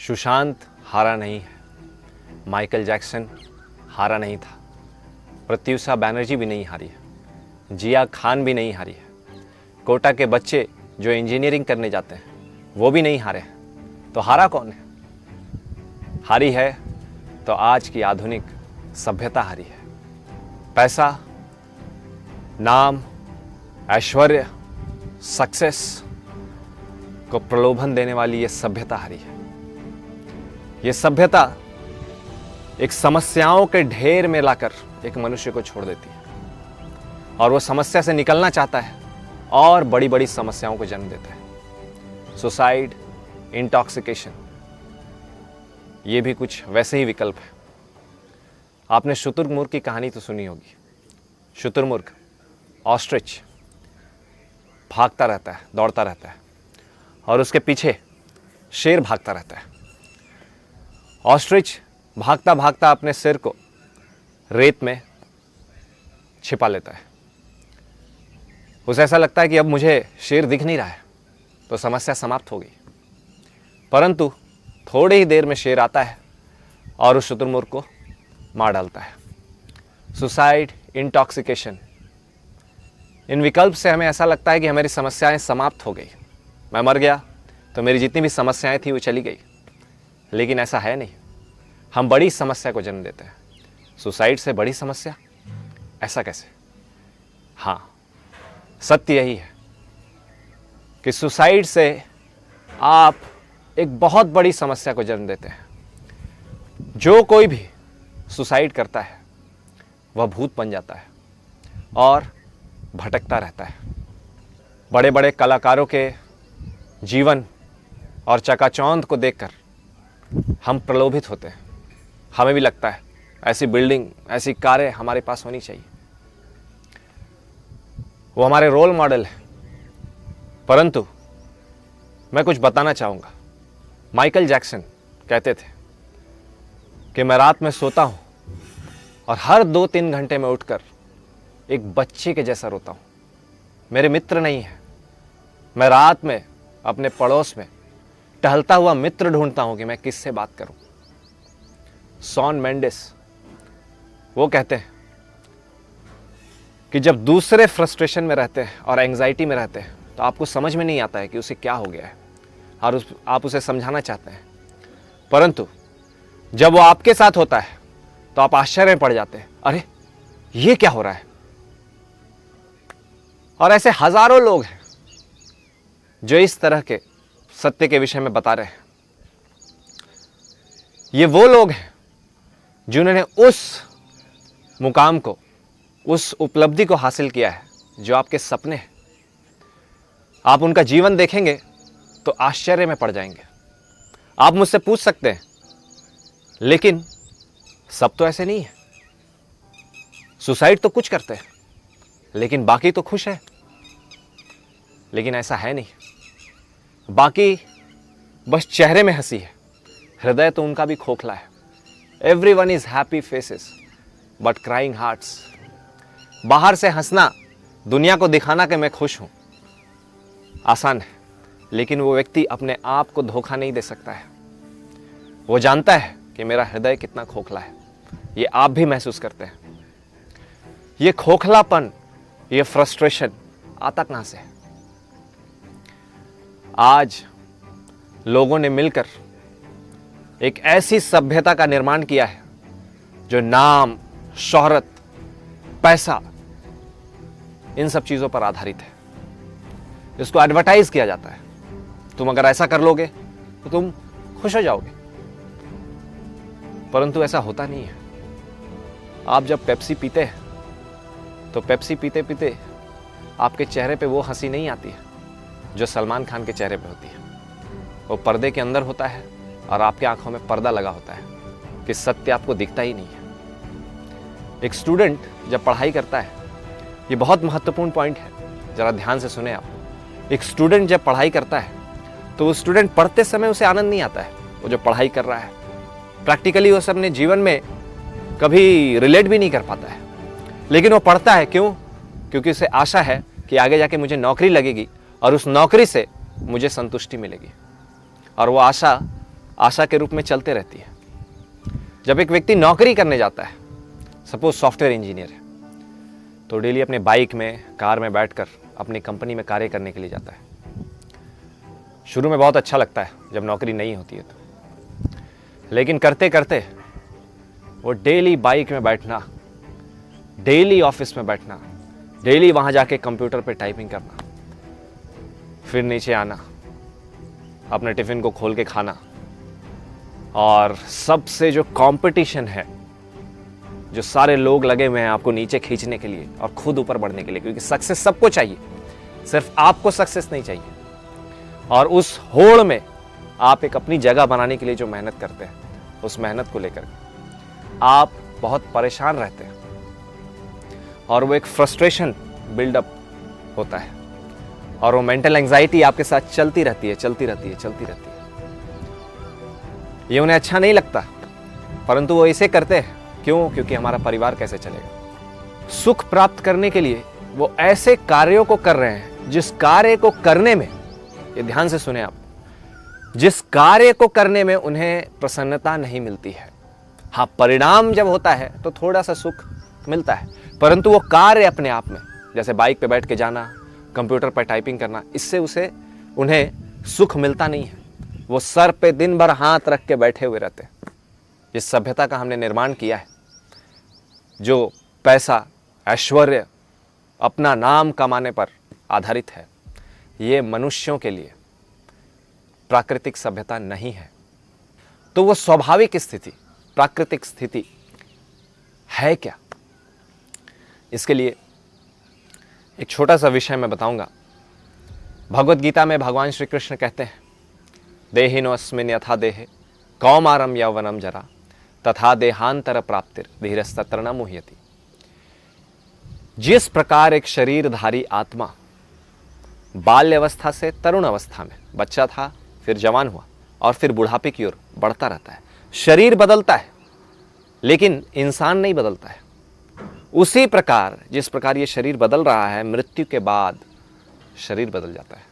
सुशांत हारा नहीं है, माइकल जैक्सन हारा नहीं था, प्रत्युषा बैनर्जी भी नहीं हारी है, जिया खान भी नहीं हारी है, कोटा के बच्चे जो इंजीनियरिंग करने जाते हैं वो भी नहीं हारे हैं। तो हारा कौन है? हारी है तो आज की आधुनिक सभ्यता हारी है। पैसा, नाम, ऐश्वर्य, सक्सेस को प्रलोभन देने वाली ये सभ्यता हारी है। ये सभ्यता एक समस्याओं के ढेर में लाकर एक मनुष्य को छोड़ देती है और वो समस्या से निकलना चाहता है और बड़ी बड़ी समस्याओं को जन्म देता है। सुसाइड, इंटॉक्सिकेशन, ये भी कुछ वैसे ही विकल्प है। आपने शुतुरमुर्ग की कहानी तो सुनी होगी। शुतुरमुर्ग, ऑस्ट्रिच, भागता रहता है, दौड़ता रहता है और उसके पीछे शेर भागता रहता है। ऑस्ट्रिच भागता भागता अपने सिर को रेत में छिपा लेता है। उसे ऐसा लगता है कि अब मुझे शेर दिख नहीं रहा है, तो समस्या समाप्त हो गई। परंतु थोड़ी ही देर में शेर आता है और उस शुतुरमुर्ग को मार डालता है। सुसाइड, इंटॉक्सिकेशन, इन विकल्प से हमें ऐसा लगता है कि हमारी समस्याएं समाप्त हो गई, मैं मर गया तो मेरी जितनी भी समस्याएं थी वो चली गई। लेकिन ऐसा है नहीं, हम बड़ी समस्या को जन्म देते हैं। सुसाइड से बड़ी समस्या, ऐसा कैसे? हाँ, सत्य यही है कि सुसाइड से आप एक बहुत बड़ी समस्या को जन्म देते हैं। जो कोई भी सुसाइड करता है वह भूत बन जाता है और भटकता रहता है। बड़े बड़े कलाकारों के जीवन और चकाचौंध को देखकर हम प्रलोभित होते हैं। हमें भी लगता है ऐसी बिल्डिंग, ऐसी कारें हमारे पास होनी चाहिए। वो हमारे रोल मॉडल है। परंतु मैं कुछ बताना चाहूँगा। माइकल जैक्सन कहते थे कि मैं रात में सोता हूँ और हर 2-3 घंटे में उठकर एक बच्चे के जैसा रोता हूँ। मेरे मित्र नहीं है। मैं रात में अपने पड़ोस में टहलता हुआ मित्र ढूंढता हूँ कि मैं किससे बात करूँ। शॉन मेंडिस वो कहते हैं कि जब दूसरे फ्रस्ट्रेशन में रहते हैं और एंग्जाइटी में रहते हैं तो आपको समझ में नहीं आता है कि उसे क्या हो गया है और आप उसे समझाना चाहते हैं। परंतु जब वो आपके साथ होता है तो आप आश्चर्य में पड़ जाते हैं, अरे ये क्या हो रहा है। और ऐसे हजारों लोग हैं जो इस तरह के सत्य के विषय में बता रहे हैं। ये वो लोग हैं जिन्होंने उस मुकाम को, उस उपलब्धि को हासिल किया है जो आपके सपने हैं। आप उनका जीवन देखेंगे तो आश्चर्य में पड़ जाएंगे। आप मुझसे पूछ सकते हैं, लेकिन सब तो ऐसे नहीं है। सुसाइड तो कुछ करते हैं लेकिन बाकी तो खुश है। लेकिन ऐसा है नहीं। बाकी बस चेहरे में हंसी है, हृदय तो उनका भी खोखला है। Everyone is happy faces, but crying hearts. बाहर से हंसना, दुनिया को दिखाना कि मैं खुश हूं, आसान है। लेकिन वो व्यक्ति अपने आप को धोखा नहीं दे सकता है। वो जानता है कि मेरा हृदय कितना खोखला है। ये आप भी महसूस करते हैं। ये खोखलापन, ये फ्रस्ट्रेशन आता कहां से है? आज लोगों ने मिलकर एक ऐसी सभ्यता का निर्माण किया है जो नाम, शोहरत, पैसा, इन सब चीजों पर आधारित है। इसको एडवर्टाइज किया जाता है। तुम अगर ऐसा कर लोगे तो तुम खुश हो जाओगे। परंतु ऐसा होता नहीं है। आप जब पेप्सी पीते हैं तो पेप्सी पीते पीते आपके चेहरे पे वो हंसी नहीं आती है जो सलमान खान के चेहरे पे होती है। वो पर्दे के अंदर होता है और आपके आंखों में पर्दा लगा होता है कि सत्य आपको दिखता ही नहीं है। एक स्टूडेंट जब पढ़ाई करता है, ये बहुत महत्वपूर्ण पॉइंट है, जरा ध्यान से सुने आप। एक स्टूडेंट जब पढ़ाई करता है तो वो स्टूडेंट पढ़ते समय उसे आनंद नहीं आता है। वो जो पढ़ाई कर रहा है प्रैक्टिकली वो अपने जीवन में कभी रिलेट भी नहीं कर पाता है। लेकिन वो पढ़ता है, क्यों? क्योंकि उसे आशा है कि आगे जाके मुझे नौकरी लगेगी और उस नौकरी से मुझे संतुष्टि मिलेगी। और वो आशा आशा के रूप में चलते रहती है। जब एक व्यक्ति नौकरी करने जाता है, सपोज सॉफ्टवेयर इंजीनियर है, तो डेली अपने बाइक में, कार में बैठकर अपनी कंपनी में कार्य करने के लिए जाता है। शुरू में बहुत अच्छा लगता है जब नौकरी नहीं होती है तो, लेकिन करते करते वो डेली बाइक में बैठना, डेली ऑफिस में बैठना, डेली वहाँ जाके कंप्यूटर पे टाइपिंग करना, फिर नीचे आना, अपने टिफ़िन को खोल के खाना, और सबसे जो कंपटीशन है, जो सारे लोग लगे हुए हैं आपको नीचे खींचने के लिए और खुद ऊपर बढ़ने के लिए, क्योंकि सक्सेस सबको चाहिए, सिर्फ आपको सक्सेस नहीं चाहिए। और उस होड़ में आप एक अपनी जगह बनाने के लिए जो मेहनत करते हैं, उस मेहनत को लेकर आप बहुत परेशान रहते हैं और वो एक फ्रस्ट्रेशन बिल्डअप होता है और वो मेंटल एंजाइटी आपके साथ चलती रहती है, चलती रहती है, चलती रहती है। ये उन्हें अच्छा नहीं लगता, परंतु वो इसे करते हैं। क्यों? क्योंकि हमारा परिवार कैसे चलेगा। सुख प्राप्त करने के लिए वो ऐसे कार्यों को कर रहे हैं जिस कार्य को करने में, ये ध्यान से सुने आप, जिस कार्य को करने में उन्हें प्रसन्नता नहीं मिलती है। हाँ, परिणाम जब होता है तो थोड़ा सा सुख मिलता है, परंतु वो कार्य अपने आप में, जैसे बाइक पे बैठ के जाना, कंप्यूटर पर टाइपिंग करना, इससे उन्हें सुख मिलता नहीं है। वो सर पे दिन भर हाथ रख के बैठे हुए रहते हैं। जिस सभ्यता का हमने निर्माण किया है, जो पैसा, ऐश्वर्य, अपना नाम कमाने पर आधारित है, ये मनुष्यों के लिए प्राकृतिक सभ्यता नहीं है। तो वो स्वाभाविक स्थिति, प्राकृतिक स्थिति है क्या? इसके लिए एक छोटा सा विषय मैं बताऊंगा। भगवत गीता में भगवान श्री कृष्ण कहते हैं, देहिनो अस्मिन् यथा देहे कौमारम यौवनम जरा तथा देहांतर प्राप्तिर धीरस्तत्र न मुह्यति। जिस प्रकार एक शरीरधारी आत्मा बाल्य अवस्था से तरुण अवस्था में, बच्चा था, फिर जवान हुआ और फिर बुढ़ापे की ओर बढ़ता रहता है, शरीर बदलता है लेकिन इंसान नहीं बदलता है। उसी प्रकार जिस प्रकार ये शरीर बदल रहा है, मृत्यु के बाद शरीर बदल जाता है।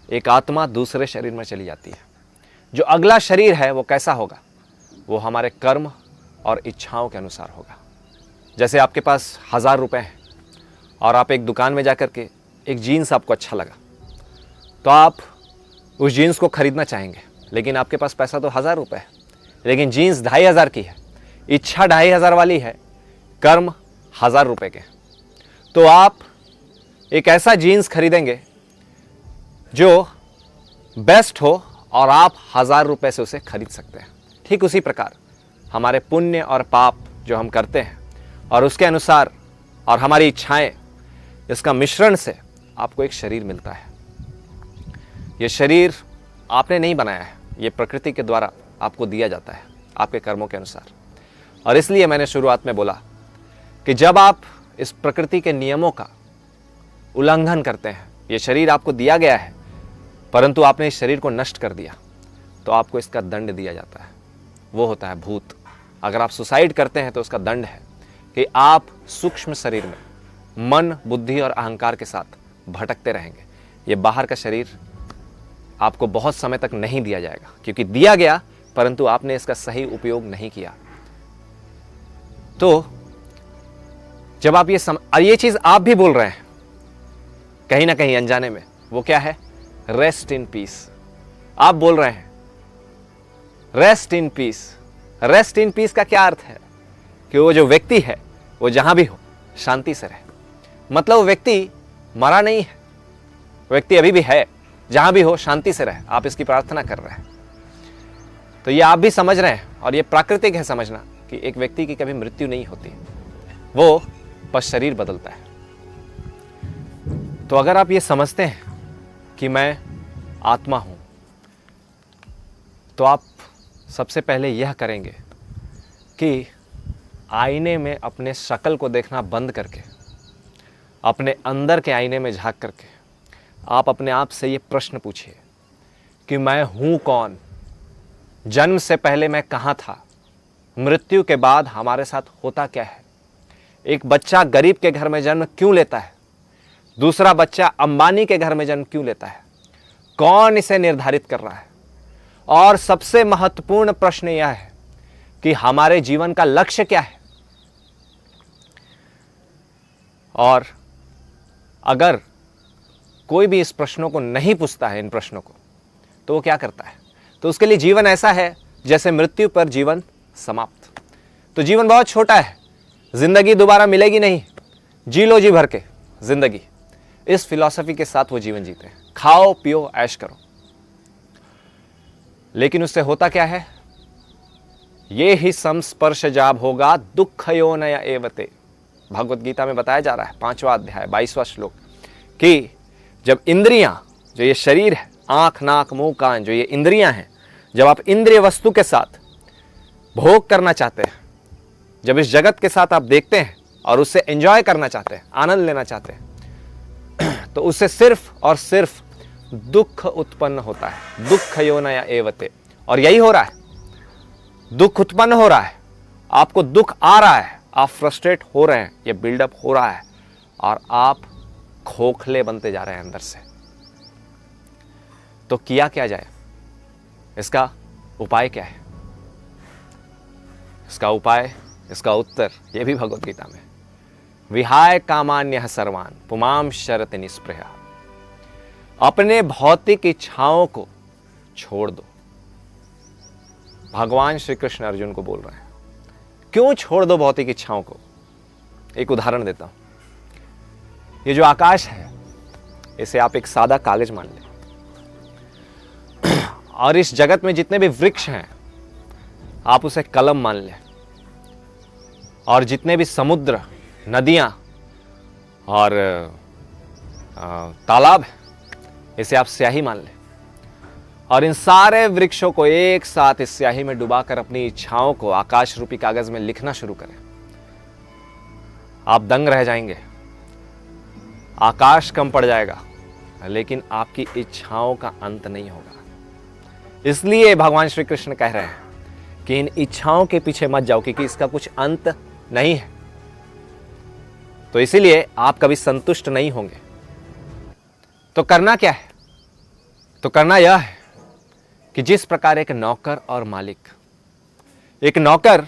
एक आत्मा दूसरे शरीर में चली जाती है। जो अगला शरीर है वो कैसा होगा? वो हमारे कर्म और इच्छाओं के अनुसार होगा। जैसे आपके पास 1000 रुपये हैं और आप एक दुकान में जाकर के एक जीन्स आपको अच्छा लगा, तो आप उस जीन्स को खरीदना चाहेंगे, लेकिन आपके पास पैसा तो 1000 रुपये है, लेकिन जीन्स 2500 की है, इच्छा 2500 वाली है, कर्म 1000 रुपये के। तो आप एक ऐसा जीन्स खरीदेंगे जो बेस्ट हो और आप 1000 रुपये से उसे खरीद सकते हैं। ठीक उसी प्रकार हमारे पुण्य और पाप जो हम करते हैं और उसके अनुसार और हमारी इच्छाएं, इसका मिश्रण से आपको एक शरीर मिलता है। ये शरीर आपने नहीं बनाया है, ये प्रकृति के द्वारा आपको दिया जाता है आपके कर्मों के अनुसार। और इसलिए मैंने शुरुआत में बोला कि जब आप इस प्रकृति के नियमों का उल्लंघन करते हैं, ये शरीर आपको दिया गया है परंतु आपने इस शरीर को नष्ट कर दिया, तो आपको इसका दंड दिया जाता है। वो होता है भूत। अगर आप सुसाइड करते हैं तो उसका दंड है कि आप सूक्ष्म शरीर में मन, बुद्धि और अहंकार के साथ भटकते रहेंगे। ये बाहर का शरीर आपको बहुत समय तक नहीं दिया जाएगा, क्योंकि दिया गया परंतु आपने इसका सही उपयोग नहीं किया। तो जब आप ये चीज आप भी बोल रहे हैं कहीं ना कहीं अनजाने में, वो क्या है? Rest in peace. आप बोल रहे हैं rest in peace. Rest in peace का क्या अर्थ है? कि वो जो व्यक्ति है वो जहां भी हो शांति से रहे। मतलब वो व्यक्ति मरा नहीं है, व्यक्ति अभी भी है, जहां भी हो शांति से रहे। आप इसकी प्रार्थना कर रहे हैं, तो ये आप भी समझ रहे हैं और ये प्राकृतिक है समझना कि एक व्यक्ति की कभी मृत्यु नहीं होती, वो बस शरीर बदलता है। तो अगर आप ये समझते हैं कि मैं आत्मा हूं, तो आप सबसे पहले यह करेंगे कि आईने में अपने शक्ल को देखना बंद करके, अपने अंदर के आईने में झांक करके आप अपने आप से ये प्रश्न पूछिए कि मैं हूं कौन? जन्म से पहले मैं कहां था? मृत्यु के बाद हमारे साथ होता क्या है? एक बच्चा गरीब के घर में जन्म क्यों लेता है? दूसरा बच्चा अंबानी के घर में जन्म क्यों लेता है? कौन इसे निर्धारित कर रहा है? और सबसे महत्वपूर्ण प्रश्न यह है कि हमारे जीवन का लक्ष्य क्या है। और अगर कोई भी इस प्रश्नों को नहीं पूछता है, इन प्रश्नों को, तो वो क्या करता है? तो उसके लिए जीवन ऐसा है जैसे मृत्यु पर जीवन समाप्त। तो जीवन बहुत छोटा है, जिंदगी दोबारा मिलेगी नहीं, जी लो जी भर के जिंदगी। इस फिलॉसफी के साथ वो जीवन जीते हैं, खाओ पियो ऐश करो। लेकिन उससे होता क्या है? ये ही संस्पर्श जाब होगा दुःखयोनय एवते। भगवत गीता में बताया जा रहा है 5वां अध्याय 22वां श्लोक कि जब इंद्रियां, जो ये शरीर है, आंख नाक मुंह कान, जो ये इंद्रियां हैं, जब आप इंद्रिय वस्तु के साथ भोग करना चाहते हैं, जब इस जगत के साथ आप देखते हैं और उससे एंजॉय करना चाहते हैं, आनंद लेना चाहते हैं, तो उससे सिर्फ और सिर्फ दुख उत्पन्न होता है। दुःखयोनय एवते। और यही हो रहा है, दुख उत्पन्न हो रहा है, आपको दुख आ रहा है, आप फ्रस्ट्रेट हो रहे हैं, ये बिल्डअप हो रहा है और आप खोखले बनते जा रहे हैं अंदर से। तो किया क्या जाए? इसका उपाय क्या है? इसका उपाय, इसका उत्तर ये भी भगवत गीता में, विहाय कामान्यः सर्वान् पुमां शरति निस्पृहा। अपने भौतिक इच्छाओं को छोड़ दो। भगवान श्री कृष्ण अर्जुन को बोल रहे हैं, क्यों छोड़ दो भौतिक इच्छाओं को? एक उदाहरण देता हूं। ये जो आकाश है, इसे आप एक सादा कागज मान लें, और इस जगत में जितने भी वृक्ष हैं आप उसे कलम मान लें, और जितने भी समुद्र, नदियां और तालाब हैं, इसे आप स्याही मान लें, और इन सारे वृक्षों को एक साथ इस स्याही में डुबाकर अपनी इच्छाओं को आकाश रूपी कागज में लिखना शुरू करें। आप दंग रह जाएंगे, आकाश कम पड़ जाएगा, लेकिन आपकी इच्छाओं का अंत नहीं होगा। इसलिए भगवान श्री कृष्ण कह रहे हैं कि इन इच्छाओं के पीछे मत जाओ, क्योंकि इसका कुछ अंत नहीं है। तो इसीलिए आप कभी संतुष्ट नहीं होंगे। तो करना क्या है? तो करना यह है कि जिस प्रकार एक नौकर और मालिक, एक नौकर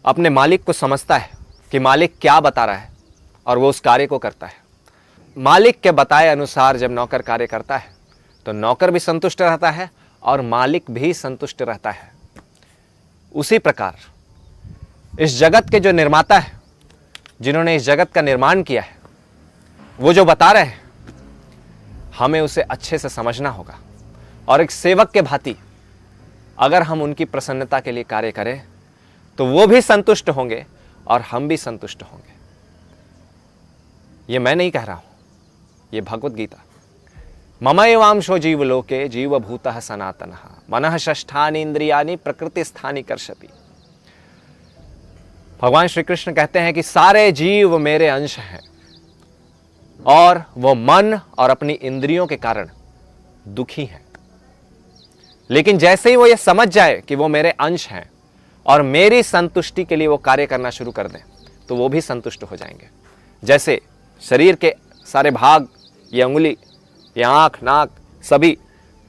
अपने मालिक को समझता है कि मालिक क्या बता रहा है और वो उस कार्य को करता है। मालिक के बताए अनुसार जब नौकर कार्य करता है तो नौकर भी संतुष्ट रहता है और मालिक भी संतुष्ट रहता है। उसी प्रकार इस जगत के जो निर्माता है, जिन्होंने इस जगत का निर्माण किया है, वो जो बता रहे हैं, हमें उसे अच्छे से समझना होगा। और एक सेवक के भांति अगर हम उनकी प्रसन्नता के लिए कार्य करें तो वो भी संतुष्ट होंगे और हम भी संतुष्ट होंगे। ये मैं नहीं कह रहा हूं, ये भगवत गीता। मम एवांशो जीवलोके जीवभूतः सनातनः मनः षष्ठानि इंद्रियाणि प्रकृति स्थानि कर्षति। भगवान श्री कृष्ण कहते हैं कि सारे जीव मेरे अंश हैं और वो मन और अपनी इंद्रियों के कारण दुखी हैं। लेकिन जैसे ही वो ये समझ जाए कि वो मेरे अंश हैं और मेरी संतुष्टि के लिए वो कार्य करना शुरू कर दें, तो वो भी संतुष्ट हो जाएंगे। जैसे शरीर के सारे भाग, ये उंगली, ये आंख नाक सभी,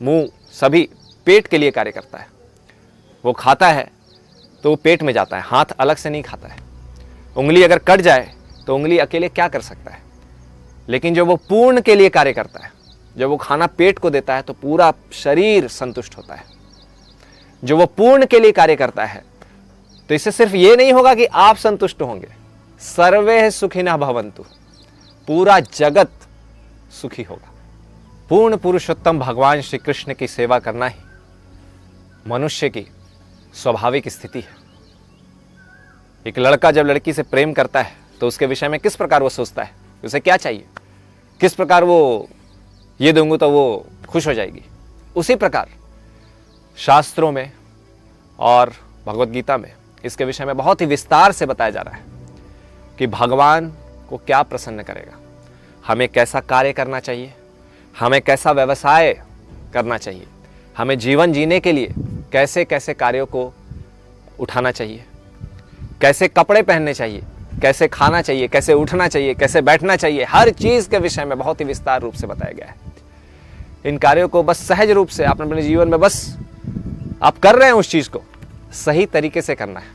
मुंह सभी पेट के लिए कार्य करता है। वो खाता है तो वो पेट में जाता है, हाथ अलग से नहीं खाता है। उंगली अगर कट जाए तो उंगली अकेले क्या कर सकता है, लेकिन जब वो पूर्ण के लिए कार्य करता है, जब वो खाना पेट को देता है तो पूरा शरीर संतुष्ट होता है। जो वो पूर्ण के लिए कार्य करता है, तो इससे सिर्फ ये नहीं होगा कि आप संतुष्ट होंगे, सर्वे सुखिनः भवन्तु, पूरा जगत सुखी होगा। पूर्ण पुरुषोत्तम भगवान श्री कृष्ण की सेवा करना ही मनुष्य की स्वाभाविक स्थिति है। एक लड़का जब लड़की से प्रेम करता है तो उसके विषय में किस प्रकार वो सोचता है, उसे क्या चाहिए, किस प्रकार वो ये दूंगा तो वो खुश हो जाएगी। उसी प्रकार शास्त्रों में और भगवत गीता में इसके विषय में बहुत ही विस्तार से बताया जा रहा है कि भगवान को क्या प्रसन्न करेगा, हमें कैसा कार्य करना चाहिए, हमें कैसा व्यवसाय करना चाहिए, हमें जीवन जीने के लिए कैसे कैसे कार्यों को उठाना चाहिए, कैसे कपड़े पहनने चाहिए, कैसे खाना चाहिए, कैसे उठना चाहिए, कैसे बैठना चाहिए। हर चीज के विषय में बहुत ही विस्तार रूप से बताया गया है इन कार्यों को बस सहज रूप से आप अपने जीवन में बस आप कर रहे हैं, उस चीज को सही तरीके से करना है।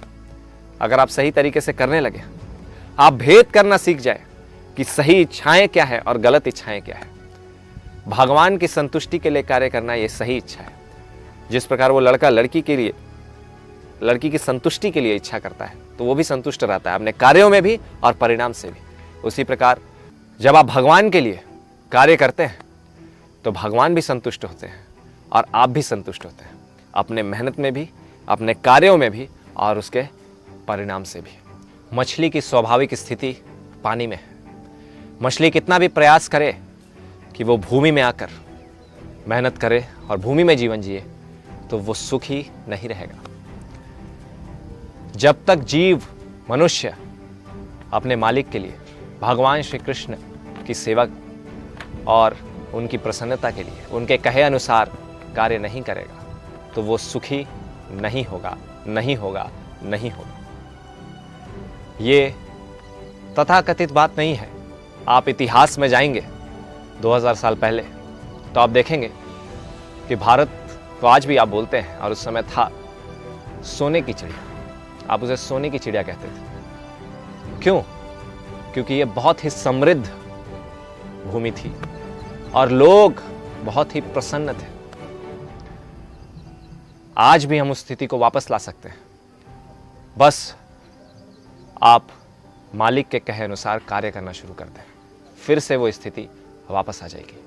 अगर आप सही तरीके से करने लगे, आप भेद करना सीख जाए कि सही इच्छाएं क्या है और गलत इच्छाएं क्या है। भगवान की संतुष्टि के लिए कार्य करना ये सही इच्छा है। जिस प्रकार वो लड़का लड़की की संतुष्टि के लिए इच्छा करता है, तो वो भी संतुष्ट रहता है अपने कार्यों में भी और परिणाम से भी। उसी प्रकार जब आप भगवान के लिए कार्य करते हैं तो भगवान भी संतुष्ट होते हैं और आप भी संतुष्ट होते हैं, अपने मेहनत में भी, अपने कार्यों में भी और उसके परिणाम से भी। मछली की स्वाभाविक स्थिति पानी में है। मछली कितना भी प्रयास करे कि वो भूमि में आकर मेहनत करे और भूमि में जीवन जिए, तो वो सुखी नहीं रहेगा। जब तक जीव मनुष्य अपने मालिक के लिए, भगवान श्री कृष्ण की सेवा और उनकी प्रसन्नता के लिए उनके कहे अनुसार कार्य नहीं करेगा, तो वो सुखी नहीं होगा, नहीं होगा, नहीं होगा। ये तथाकथित बात नहीं है। आप इतिहास में जाएंगे 2000 साल पहले, तो आप देखेंगे कि भारत तो आज भी आप बोलते हैं, और उस समय था सोने की चिड़िया। आप उसे सोने की चिड़िया कहते थे। क्यों? क्योंकि ये बहुत ही समृद्ध भूमि थी और लोग बहुत ही प्रसन्न थे। आज भी हम उस स्थिति को वापस ला सकते हैं, बस आप मालिक के कहे अनुसार कार्य करना शुरू कर दें, फिर से वो स्थिति वापस आ जाएगी।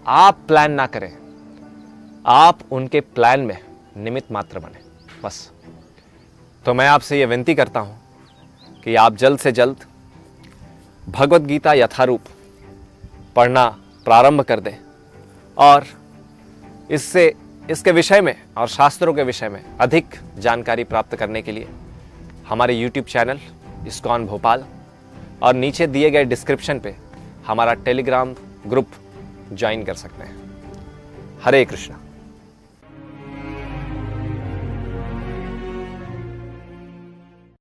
आप प्लान ना करें, आप उनके प्लान में निमित्त मात्र बने बस। तो मैं आपसे ये विनती करता हूं कि आप जल्द से जल्द भगवत गीता यथारूप पढ़ना प्रारंभ कर दें और इसके विषय में और शास्त्रों के विषय में अधिक जानकारी प्राप्त करने के लिए हमारे YouTube चैनल इस्कॉन भोपाल और नीचे दिए गए डिस्क्रिप्शन पे हमारा टेलीग्राम ग्रुप ज्वाइन कर सकते हैं। हरे कृष्णा।